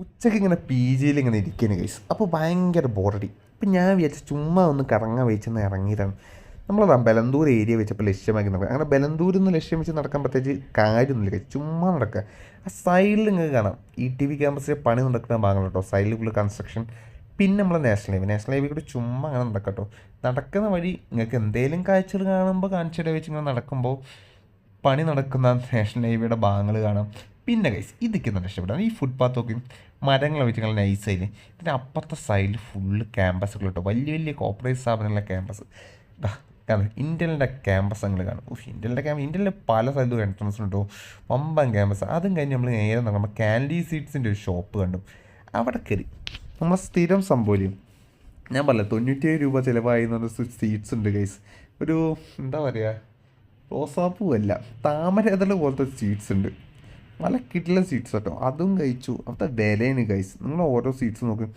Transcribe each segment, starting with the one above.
ഉച്ചയ്ക്ക് ഇങ്ങനെ പി ജിയിൽ ഇങ്ങനെ ഇരിക്കുന്നു ഗൈസ്. അപ്പോൾ ഭയങ്കര ബോറടി. അപ്പം ഞാൻ വിചാരിച്ചു ചുമ്മാ ഒന്ന് കറങ്ങാൻ വെച്ചെന്ന് ഇറങ്ങിയതാണ്. നമ്മളതാ ബലന്തൂർ ഏരിയ വെച്ചപ്പോൾ ലക്ഷ്യമാക്കി നടക്കുക. അങ്ങനെ ബലന്തൂരിൽ നിന്ന് ലക്ഷ്യം വെച്ച് നടക്കാൻ പ്രത്യേകിച്ച് കാര്യമൊന്നുമില്ല ഗൈസ്. ചുമ്മാ നടക്കുക. ആ സൈഡിൽ നിങ്ങൾക്ക് കാണാം ഈ ടി വി ക്യാമ്പസിൽ പണി നടക്കുന്ന ഭാഗങ്ങൾ കേട്ടോ. സൈഡിൽ ഫുള്ള് കൺസ്ട്രക്ഷൻ. പിന്നെ നമ്മൾ നാഷണൽ ഹൈവേ കൂടി ചുമ്മാ അങ്ങനെ നടക്കട്ടോ. നടക്കുന്ന വഴി നിങ്ങൾക്ക് എന്തെങ്കിലും കാഴ്ചകൾ കാണുമ്പോൾ കാണിച്ചിട വെച്ച് ഇങ്ങനെ നടക്കുമ്പോൾ പണി നടക്കുന്ന നാഷണൽ ഹൈവേയുടെ ഭാഗങ്ങൾ കാണാം. പിന്നെ ഗൈസ് ഇതൊക്കെ നല്ല ഇഷ്ടപ്പെടാം. ഈ ഫുട്പാത്ത് നോക്കി മരങ്ങൾ വെച്ച് നല്ല നൈസായിൽ ഇതിൻ്റെ അപ്പുറത്തെ സൈഡിൽ ഫുള്ള് ക്യാമ്പസുകൾ കേട്ടോ. വലിയ വലിയ കോർപ്പറേറ്റ് സ്ഥാപനങ്ങളിലെ ക്യാമ്പസ് കാരണം ഇൻ്റലിൻ്റെ ക്യാമ്പസ് നിങ്ങൾ കാണും. ഇൻ്റലിൻ്റെ പല സ്ഥലത്തും എൻട്രൻസ് ഉണ്ടോ. വമ്പൻ ക്യാമ്പസ്. അതും കഴിഞ്ഞ് നമ്മൾ നേരെ നമ്മൾ ക്യാൻഡി സീഡ്സിൻ്റെ ഒരു ഷോപ്പ് കണ്ടു. അവിടെ കയറി നമ്മളെ സ്ഥിരം സംഭവം ഞാൻ പറഞ്ഞില്ല 97 രൂപ ചിലവായി എന്ന് പറഞ്ഞ സീറ്റ്സ് ഉണ്ട് ഗൈസ്. ഒരു എന്താ പറയുക, റോസാപ്പൂവല്ല താമര ഇതൾ പോലത്തെ സീറ്റ്സ് ഉണ്ട്. നല്ല കിട്ടില്ല സീറ്റ്സ് കേട്ടോ. അതും കഴിച്ചു. അവിടുത്തെ വിലയാണ് ഗൈസ്. നിങ്ങൾ ഓരോ സീറ്റ്സ് നോക്കും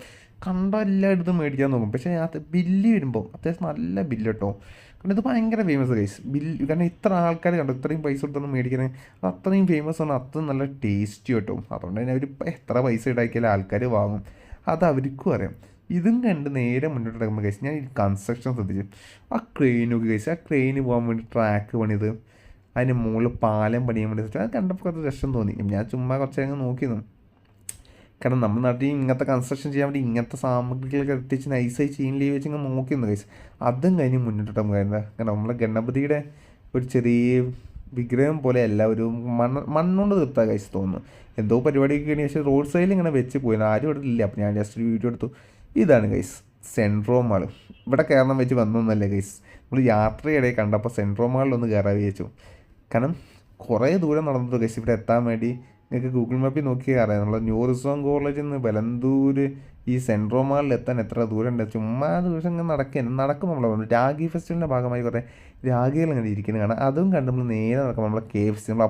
കണ്ടാൽ എല്ലായിടത്തും മേടിക്കാൻ നോക്കും. പക്ഷേ അത് ബില്ല് വരുമ്പോൾ അത്യാവശ്യം നല്ല ബില്ല് കേട്ടോ. കാരണം ഇത് ഭയങ്കര ഫേമസ് ഗൈസ് ബില്ല്. കാരണം ഇത്ര ആൾക്കാർ കണ്ടു ഇത്രയും പൈസ കൊടുത്തൊന്നും മേടിക്കണേ. അത് അത്രയും ഫേമസ് ആണ്. അത്രയും നല്ല ടേസ്റ്റി കേട്ടോ. അതുകൊണ്ട് തന്നെ അവർ എത്ര പൈസ ഇടാക്കിയാലും ആൾക്കാർ വാങ്ങും. അത് അവർക്കും അറിയാം. ഇതും കണ്ട് നേരെ മുന്നോട്ട് കിടക്കുമ്പോൾ ഗൈസ് ഞാൻ ഈ കൺസ്ട്രക്ഷൻ ശ്രദ്ധിച്ചു. ആ ക്രെയിനൊക്കെ ഗൈസ്, ആ ക്രെയിന് പോകാൻ വേണ്ടി ട്രാക്ക് പണിത് അതിന് മുകളിൽ പാലം പണിയാൻ വേണ്ടി അത് കണ്ടപ്പോൾ കുറച്ച് രസം തോന്നി. ഞാൻ ചുമ്മാ കുറച്ച് നേരം നോക്കിയിരുന്നു. കാരണം നമ്മുടെ നാട്ടിൽ ഇങ്ങനത്തെ കൺസ്ട്രക്ഷൻ ചെയ്യാൻ വേണ്ടി ഇങ്ങനത്തെ സാമഗ്രികളൊക്കെ എത്തിച്ച് നൈസായി ചെയിനിൽ വെച്ച് ഇങ്ങനെ നോക്കിയിരുന്നു ഗൈസ്. അതും കഴിഞ്ഞ് മുന്നോട്ട് കാര്യമില്ല. കാരണം നമ്മളെ ഗണപതിയുടെ ഒരു ചെറിയ വിഗ്രഹം പോലെ അല്ല, ഒരു മണ്ണുകൊണ്ട് തീർത്താൽ ഗൈസ് തോന്നുന്നു. എന്തോ പരിപാടിയൊക്കെ കഴിഞ്ഞ് പക്ഷേ റോഡ് സൈഡിൽ ഇങ്ങനെ വെച്ച് പോയി. ആരും ഇവിടെ ഇല്ല. അപ്പോൾ ഞാൻ ജസ്റ്റ് ഒരു വീഡിയോ എടുത്തു. ഇതാണ് ഗൈസ് സെൻട്രോ മാൾ. ഇവിടെ കയറണം വെച്ച് വന്നൊന്നല്ലേ ഗൈസ്. നമ്മൾ യാത്രയിടെ കണ്ടപ്പോൾ സെൻട്രോ മാളിലൊന്ന് കയറാൻ വിചാരിച്ചു. കാരണം കുറേ ദൂരം നടന്നിട്ട് ഗൈസ് ഇവിടെ എത്താൻ വേണ്ടി. നിങ്ങൾക്ക് ഗൂഗിൾ മാപ്പിൽ നോക്കിയാൽ അറിയാം. നമ്മൾ ന്യൂ റിസോൺ കോളേജിൽ നിന്ന് ബലന്തൂർ ഈ സെൻട്രോ മാളിൽ എത്താൻ എത്ര ദൂരം ഉണ്ട്. ചുമ്മാ ദിവസം ഇങ്ങനെ നടക്കും. നമ്മൾ രാഗി ഫെസ്റ്റിവലിൻ്റെ ഭാഗമായി കുറേ രാഗികൾ ഇങ്ങനെ ഇരിക്കുന്നത് കാണാം. അതും കണ്ട് നമ്മൾ നേരെ നടക്കും. നമ്മളെ KFC നമ്മൾ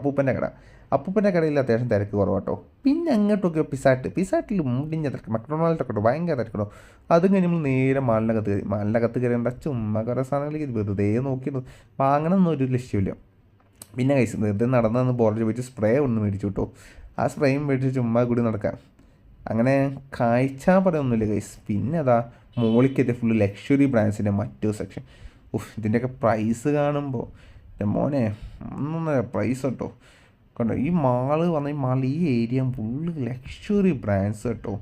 അപ്പൂപ്പൻ്റെ കടയിൽ അത്യാവശ്യം തിരക്ക് കുറവാട്ടോ. പിന്നെ അങ്ങോട്ടൊക്കെ പിസാട്ടിൽ മുടിഞ്ഞ തിരക്ക്. മക്ഡൊണാൾഡൊക്കെ കേട്ടോ ഭയങ്കര തിരക്കട്ടോ. അതും കഴിഞ്ഞ് നമ്മൾ നേരെ മാലിനകത്ത് കയറേണ്ട ചുമ്മാ കുറേ സാധനങ്ങൾ വെറുതെ നോക്കിയിരുന്നു. വാങ്ങണമെന്നൊന്നും ഒരു ലക്ഷ്യമില്ല. പിന്നെ കഴിച്ചു വെറുതെ നടന്നു ബോർഡിൽ പോയിട്ട് സ്പ്രേ ഒന്ന് മേടിച്ചു കേട്ടോ. ആ സ്പ്രേയും മേടിച്ച് ചുമ്മാ കൂടി നടക്കാം. അങ്ങനെ കാഴ്ച പറയൊന്നുമില്ല ഗൈസ്. പിന്നെ അതാ മോളിക്കത്തെ ഫുള്ള് ലക്ഷറി ബ്രാൻഡ്സിൻ്റെ മറ്റൊരു സെക്ഷൻ. ഇതിൻ്റെയൊക്കെ പ്രൈസ് കാണുമ്പോൾ മോനെ ഒന്നൊന്നര പ്രൈസ് കേട്ടോ. കണ്ടോ ഈ ഈ ഏരിയ ഫുള്ള് ലക്ഷറി ബ്രാൻഡ്സ് കേട്ടോ.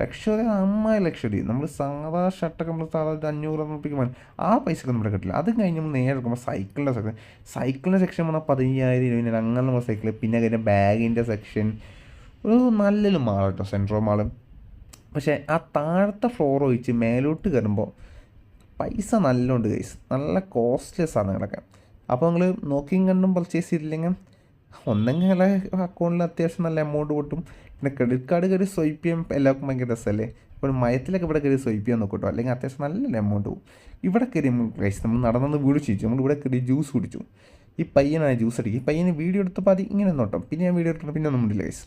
ലക്ഷറി നമ്മൾ സാധാ ഷർട്ടൊക്കെ നമ്മൾ സാധാ 500 റുപ്യക്ക് ആ പൈസക്ക് നമ്മുടെ കിട്ടില്ല. അത് കഴിഞ്ഞ് നമ്മൾ നേരെ എടുക്കുമ്പോൾ സൈക്കിളിൻ്റെ സെക്ഷൻ വന്നാൽ 15,000 രൂപ അങ്ങനെ നമ്മൾ സൈക്കിൾ. പിന്നെ കഴിഞ്ഞ ബാഗിൻ്റെ സെക്ഷൻ ഒരു നല്ലൊരു മാൾ കേട്ടോ സെൻട്രോ മാള്. പക്ഷേ ആ താഴത്തെ ഫ്ലോർ ഒഴിച്ച് മേലോട്ട് കയറുമ്പോൾ പൈസ നല്ലോണ്ട് ഗൈസ്. നല്ല കോസ്റ്റ്ലി സാധനങ്ങളൊക്കെ. അപ്പോൾ നിങ്ങൾ നോക്കിയും കണ്ടും പർച്ചേസ് ചെയ്തില്ലെങ്കിൽ ഒന്നെങ്കിൽ അക്കൗണ്ടിൽ അത്യാവശ്യം നല്ല എമൗണ്ട് പൊട്ടും. പിന്നെ ക്രെഡിറ്റ് കാർഡ് കയറി സ്വൈപ്പ് ചെയ്യാൻ എല്ലാവർക്കും ഭയങ്കര രസമല്ലേ. ഇപ്പോൾ മയത്തിലൊക്കെ ഇവിടെ കയറി സ്വൈപ്പ് ചെയ്യാൻ നോക്കട്ടോ. അല്ലെങ്കിൽ അത്യാവശ്യം നല്ല എമൗണ്ട് പോകും. ഇവിടെ കയറി ഗൈസ് നമ്മൾ നടന്നു വീട് ചെയ്യിച്ചു. നമ്മൾ ഇവിടെ കയറി ജ്യൂസ് കുടിച്ചു. ഈ പയ്യനാണ് ജ്യൂസ് അടിക്കുക. ഈ പയ്യന് വീഡിയോ എടുത്തപ്പോൾ അത് ഇങ്ങനെ നോട്ടം. പിന്നെ ഞാൻ വീഡിയോ എടുത്തിട്ട് പിന്നെ ഒന്നും ഇല്ല ഗൈസ്.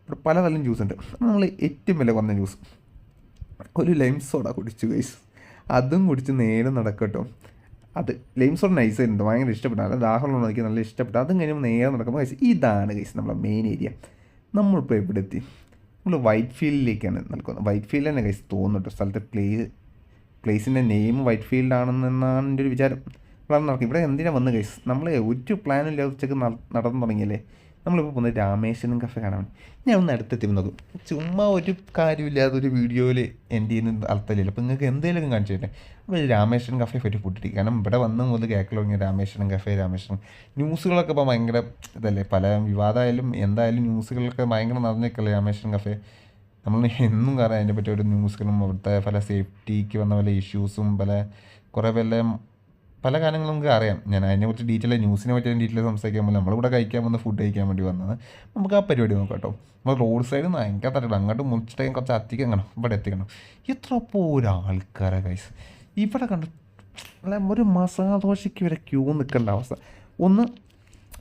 ഇവിടെ പലതരം ജ്യൂസ് ഉണ്ട്. നമ്മൾ ഏറ്റവും വില കുറഞ്ഞ ജ്യൂസ് ഒരു ലൈം സോഡ കുടിച്ചു ഗൈസ്. അതും കുടിച്ച് നേരെ നടക്കട്ടോ. അത് ലൈം സോഡ നൈസായിട്ടുണ്ട്. ഭയങ്കര ഇഷ്ടപ്പെട്ടു. നല്ല ദാഹമുള്ള എനിക്ക് നല്ല ഇഷ്ടപ്പെട്ടു. അതും കഴിയുമ്പോൾ നേരെ നടക്കുമ്പോൾ ഗൈസ് ഇതാണ് ഗൈസ് നമ്മളെ മെയിൻ ഏരിയ. നമ്മളിപ്പോൾ എവിടെ എത്തി? നമ്മൾ വൈറ്റ് ഫീൽഡിലേക്കാണ് നടക്കുന്നത്. വൈറ്റ് ഫീൽഡ് തന്നെ ഗൈസ് തോന്നുന്നു സ്ഥലത്തെ പ്ലേസിൻ്റെ നെയിം വൈറ്റ് ഫീൽഡ് ആണെന്നാണ് എൻ്റെ ഒരു വിചാരം. ഇവിടെ നടക്കും. ഇവിടെ എന്തിനാണ് വന്ന് ഗൈസ് നമ്മൾ ഒരു പ്ലാനും ഇല്ലാതെ ഉച്ചയ്ക്ക് നടന്നു തുടങ്ങിയല്ലേ. നമ്മളിപ്പോൾ പോകുന്നത് രാമേശ്വരം കഫേ കാണാൻ. ഞാൻ ഒന്ന് അടുത്തെത്തി നോക്കും. ചുമ്മാ ഒരു കാര്യമില്ലാതെ ഒരു വീഡിയോയിൽ എൻ്റെ ചെയ്യുന്ന അർത്ഥമില്ലല്ലോ. അപ്പോൾ നിങ്ങൾക്ക് എന്തെങ്കിലും കാണിച്ചു തരട്ടെ. അപ്പോൾ രാമേശ്വരം കഫേ പറ്റി ഫുഡ്. കാരണം ഇവിടെ വന്ന് മുതൽ കേൾക്കൽ തുടങ്ങിയ രാമേശ്വരം ന്യൂസുകളൊക്കെ ഇപ്പോൾ ഭയങ്കര ഇതല്ലേ. പല വിവാദമായാലും എന്തായാലും ന്യൂസുകളൊക്കെ ഭയങ്കര നടന്നേക്കല്ലേ രാമേശ്വരം കഫേ. നമ്മൾ എന്നും കാണാം അതിനെ പറ്റി ഒരു ന്യൂസുകളും അവിടുത്തെ പല സേഫ്റ്റിക്ക് വന്ന പല ഇഷ്യൂസും കുറേ പല കാര്യങ്ങളും നമുക്ക് അറിയാം. ഞാൻ അതിനെക്കുറിച്ച് ന്യൂസിനെ പറ്റി ഡീറ്റെയിൽ സംസാരിക്കാൻ പോലും നമ്മളിവിടെ കഴിക്കാൻ വന്ന ഫുഡ് കഴിക്കാൻ വേണ്ടി വന്നത്. നമുക്ക് ആ പരിപാടി നോക്കാം കേട്ടോ. നമ്മൾ റോഡ് സൈഡിൽ നിന്ന് ഭയങ്കര തരട്ടെ അങ്ങോട്ട് മുറിച്ചിട്ടേ കുറച്ച് എത്തിക്കണം. ഇവിടെ എത്തിക്കണം. എത്ര പോരാൾക്കാരെ ഗൈസ് ഇവിടെ കണ്ടു. അല്ല ഒരു മസാല ദോശയ്ക്ക് വരെ ക്യൂ നിൽക്കേണ്ട അവസ്ഥ ഒന്ന്.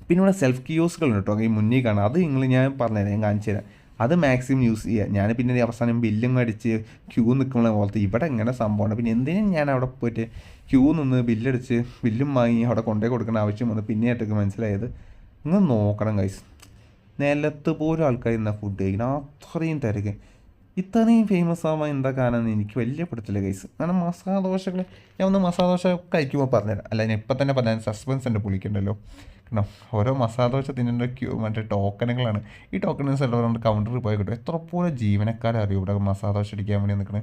പിന്നെ ഇവിടെ സെൽഫ് കിയോസ്കളുണ്ട് കേട്ടോ. ഈ മുന്നിൽ കാണാം. അത് ഞാൻ പറഞ്ഞുതരാം. ഞാൻ കാണിച്ചു തരാം. അത് മാക്സിമം യൂസ് ചെയ്യുക. ഞാൻ പിന്നെ അവസാനം ബില്ലും അടിച്ച് ക്യൂ നിൽക്കുന്ന പോലത്തെ ഇവിടെ എങ്ങനെ സംഭവമാണ്. പിന്നെ എന്തിനും ഞാൻ അവിടെ പോയിട്ട് ക്യൂ നിന്ന് ബില്ലടിച്ച് ബില്ലും വാങ്ങി അവിടെ കൊണ്ടുപോയി കൊടുക്കേണ്ട ആവശ്യം വന്ന് പിന്നെയായിട്ടൊക്കെ മനസ്സിലായത്. നിങ്ങൾ നോക്കണം ഗൈസ്. നിലത്ത് പോലും ആൾക്കാർ ഇന്നാ ഫുഡ് കഴിക്കണം, അത്രയും തിരക്ക്. ഇത്രയും ഫേമസ് ആവാൻ എന്താ കാരണം എനിക്ക് വലിയ പിടുത്തില്ല ഗൈസ്. കാരണം മസാല ദോശകൾ, ഞാൻ ഒന്ന് മസാല ദോശ കഴിക്കുമ്പോൾ പറഞ്ഞുതരാം. അല്ല ഞാൻ ഇപ്പം തന്നെ പറഞ്ഞാൽ സസ്പെൻസ് ഉണ്ട് പുളിക്കണ്ടല്ലോ. കാരണം ഓരോ മസാല ദോശ തിന്നേണ്ട മറ്റേ ടോക്കണുകളാണ്. ഈ ടോക്കൺസ് എല്ലാം കൊണ്ട് കൗണ്ടറിൽ പോയി കിട്ടും. എത്ര പോലെ ജീവനക്കാരെ അറിയും ഇവിടെ മസാല ദോശ അടിക്കാൻ വേണ്ടി നിൽക്കണേ.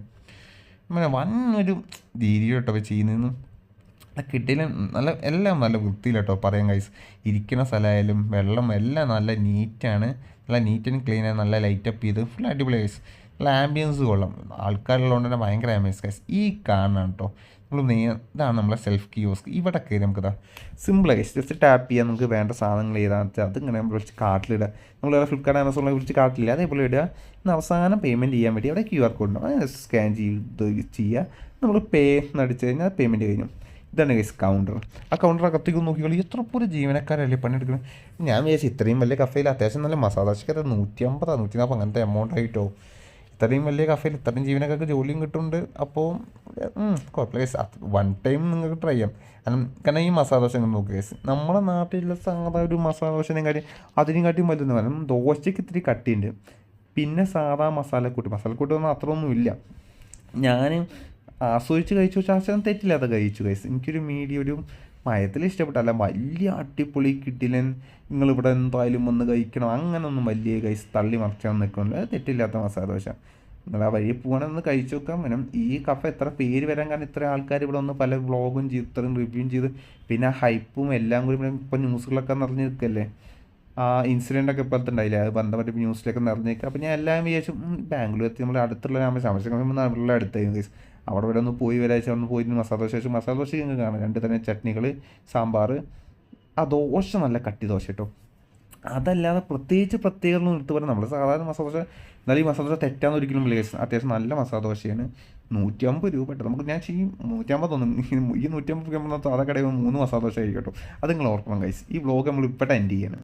പിന്നെ വൻ ഒരു രീതിയിലോട്ടോ ചെയ്യുന്നതെന്നും കിട്ടിയില്ല. നല്ല എല്ലാം നല്ല വൃത്തിയിലോട്ടോ പറയാം ഗൈസ്. ഇരിക്കുന്ന സ്ഥലമായാലും വെള്ളം എല്ലാം നല്ല നീറ്റാണ്, നല്ല നീറ്റ് ആൻഡ് ക്ലീൻ ആണ്, നല്ല ലൈറ്റപ്പ് ചെയ്ത് ഫുൾ അടിപൊളി ഗൈസ്. നല്ല ആംബിയൻസ് കൊള്ളാം, ആൾക്കാരുള്ളതുകൊണ്ട് തന്നെ ഭയങ്കര ആംബിയൻസ് ഗൈസ്. ഈ കാണണം കേട്ടോ നമ്മൾ ഇതാണ് നമ്മളെ സെൽഫ് കിയോസ്ക്. ഇവിടെ കയറി നമുക്കിതാ സിമ്പിൾ ഗൈസ്, ജസ്റ്റ് ടാപ്പ് ചെയ്യാൻ നമുക്ക് വേണ്ട സാധനങ്ങൾ ഏതാണെന്ന് വെച്ചാൽ അതിങ്ങനെ നമ്മൾ വിളിച്ച് കാർട്ടിലിടുക. നമ്മൾ ഫ്ലിപ്കാർട്ട് ആമസോണിൽ വിളിച്ച് കാർട്ടിലില്ല, അതേപോലെ ഇടുക. ഇന്ന് അവസാനം പേയ്മെൻറ്റ് ചെയ്യാൻ വേണ്ടി അവിടെ QR കോഡ് ഉണ്ടാവും, അത് സ്കാൻ ചെയ്യുക. നമ്മൾ പേ എന്നടിച്ച് കഴിഞ്ഞാൽ പേയ്മെൻറ്റ് കഴിഞ്ഞു. ഇതാണ് ഗൈസ് കൗണ്ടർ. ആ കൗണ്ടർ അകത്തേക്ക് നോക്കിയാൽ എത്ര പോലെ ജീവനക്കാരല്ലേ പണിയെടുക്കുന്നത്. ഞാൻ വിചാരിച്ചു ഇത്രയും വലിയ കഫയിൽ അത്യാവശ്യം നല്ല മസാല ദോശയ്ക്ക് 150 140 അങ്ങനത്തെ എമൗണ്ട് ആയിട്ടോ. ഇത്രയും വലിയ കഫയിൽ ഇത്രയും ജീവനക്കാർക്ക് ജോലിയും കിട്ടുന്നുണ്ട്. അപ്പോൾ കുഴപ്പമില്ല ഗൈസ്, വൺ ടൈം നിങ്ങൾക്ക് ട്രൈ ചെയ്യാം. കാരണം ഈ മസാല ദോശ നിങ്ങൾ നോക്കുക ഗൈസ്, നമ്മുടെ നാട്ടിലുള്ള സാധാ ഒരു മസാല ദോശയും കാര്യം അതിനും കാട്ടിയും വലുതെന്ന് പറയാം. ദോശയ്ക്ക് ഇത്തിരി കട്ടിയുണ്ട്, പിന്നെ സാധാ മസാലക്കൂട്ട് ഒന്നും അത്രയൊന്നും ഇല്ല. ഞാൻ ആസ്വദിച്ച് കഴിച്ചു വെച്ചാൽ തെറ്റില്ലാതെ കഴിച്ചു ഗൈസ്. എനിക്കൊരു മീഡിയം ഒരു മയത്തിൽ ഇഷ്ടപ്പെട്ടല്ല, വലിയ അടിപൊളി കിട്ടിലൻ നിങ്ങളിവിടെ എന്തായാലും വന്ന് കഴിക്കണം അങ്ങനെയൊന്നും വലിയ ഗൈസ് തള്ളി മറിച്ചാൽ നിൽക്കണമല്ലോ. അത് തെറ്റില്ലാത്ത മസാല ദോശ. നിങ്ങൾ ആ വഴി പോകണമെന്ന് കഴിച്ചു നോക്കാം. വേണം ഈ കഫ എത്ര പേര് വരാൻ കാരണം ഇത്ര ആൾക്കാർ ഇവിടെ വന്ന് പല വ്ളോഗും ചെയ്ത് ഇത്രയും റിവ്യൂവും ചെയ്ത് പിന്നെ ഹൈപ്പും എല്ലാം കൂടി ഇപ്പം ന്യൂസുകളൊക്കെ നിറഞ്ഞു നിൽക്കല്ലേ. ആ ഇൻസിഡൻ്റൊക്കെ ഇപ്പോഴത്തെ ഉണ്ടായില്ലേ, അത് ബന്ധപ്പെട്ട് ന്യൂസിലൊക്കെ നിറഞ്ഞു നിൽക്കുക. അപ്പോൾ ഞാൻ എല്ലാം വിചാരിച്ചു ബാംഗ്ലൂർ എത്തി നമ്മുടെ അടുത്തുള്ള നമ്മുടെ അടുത്തായിരുന്നു ഗൈസ്. അവിടെ ഇവിടെ ഒന്ന് പോയി വരാഴ്ച ഒന്ന് പോയിട്ട് മസാല ദോശ നിങ്ങൾക്ക് കാണാം. 2 തരം ചട്നികൾ, സാമ്പാർ, ആ ദോശ നല്ല കട്ടി ദോശ കേട്ടോ. അതല്ലാതെ പ്രത്യേകത ഒന്നും എടുത്ത് പറയാം. നമ്മൾ സാധാരണ മസാല ദോശ, എന്നാലും ഈ മസാല ദോശ തെറ്റാന്ന് ഒരിക്കലും ഇല്ല ഗൈസ്. അത്യാവശ്യം നല്ല മസാല ദോശയാണ്. 150 രൂപ കേട്ടോ. നമുക്ക് ഞാൻ ചെയ്യും 150 തോന്നുന്നു. ഈ 150 രൂപ സാധാ കടയിൽ 3 മസാല ദോശ ആയിരിക്കും കേട്ടോ. അത് നിങ്ങൾ ഓർക്കണം ഗൈസ്. ഈ വ്ളോഗ് നമ്മൾ ഇപ്പോൾ എൻഡ് ചെയ്യണം.